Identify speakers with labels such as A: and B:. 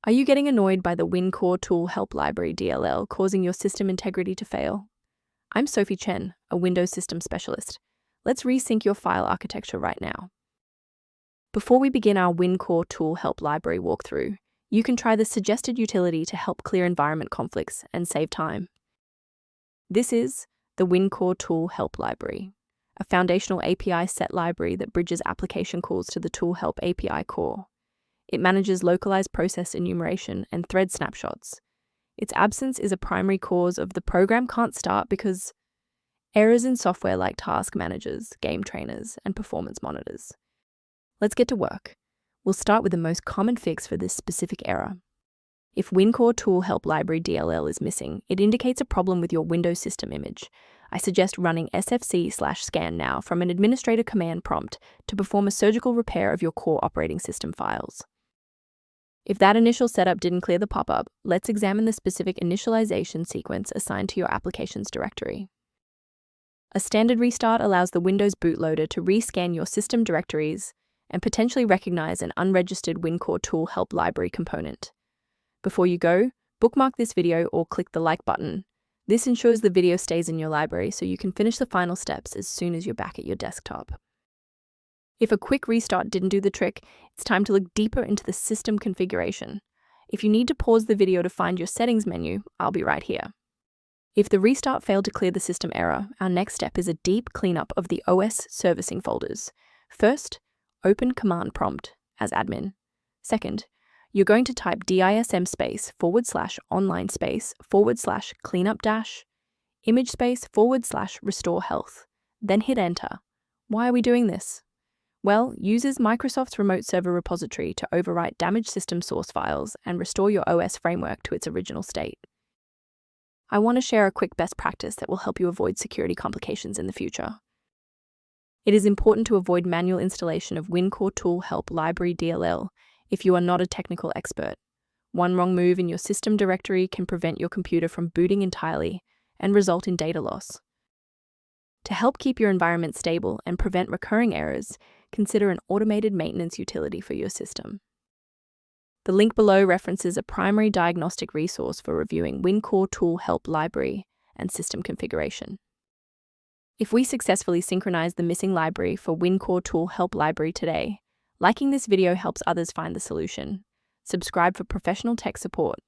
A: Are you getting annoyed by the Win-Core-toolhelp library DLL causing your system integrity to fail? I'm Sophie Chen, a Windows system specialist. Let's resync your file architecture right now. Before we begin our Win-Core-toolhelp library walkthrough, you can try the suggested utility to help clear environment conflicts and save time. This is the Win-Core-toolhelp library, a foundational API set library that bridges application calls to the toolhelp API core. It manages localized process enumeration and thread snapshots. Its absence is a primary cause of the program can't start because errors in software like task managers, game trainers, and performance monitors. Let's get to work. We'll start with the most common fix for this specific error. If Win-Core-toolhelp library DLL is missing, it indicates a problem with your Windows system image. I suggest running sfc/scan now from an administrator command prompt to perform a surgical repair of your core operating system files. If that initial setup didn't clear the pop-up, let's examine the specific initialization sequence assigned to your applications directory. A standard restart allows the Windows bootloader to rescan your system directories and potentially recognize an unregistered Win-Core-toolhelp library component. Before you go, bookmark this video or click the like button. This ensures the video stays in your library so you can finish the final steps as soon as you're back at your desktop. If a quick restart didn't do the trick, it's time to look deeper into the system configuration. If you need to pause the video to find your settings menu, I'll be right here. If the restart failed to clear the system error, our next step is a deep cleanup of the OS servicing folders. First, open command prompt as admin. Second, you're going to type DISM /cleanup-image /restore health. Then hit enter. Why are we doing this? Well, uses Microsoft's remote server repository to overwrite damaged system source files and restore your OS framework to its original state. I want to share a quick best practice that will help you avoid security complications in the future. It is important to avoid manual installation of Win-Core-toolhelp library DLL if you are not a technical expert. One wrong move in your system directory can prevent your computer from booting entirely and result in data loss. To help keep your environment stable and prevent recurring errors, consider an automated maintenance utility for your system. The link below references a primary diagnostic resource for reviewing Win-Core-toolhelp library and system configuration. If we successfully synchronize the missing library for Win-Core-toolhelp library today, liking this video helps others find the solution. Subscribe for professional tech support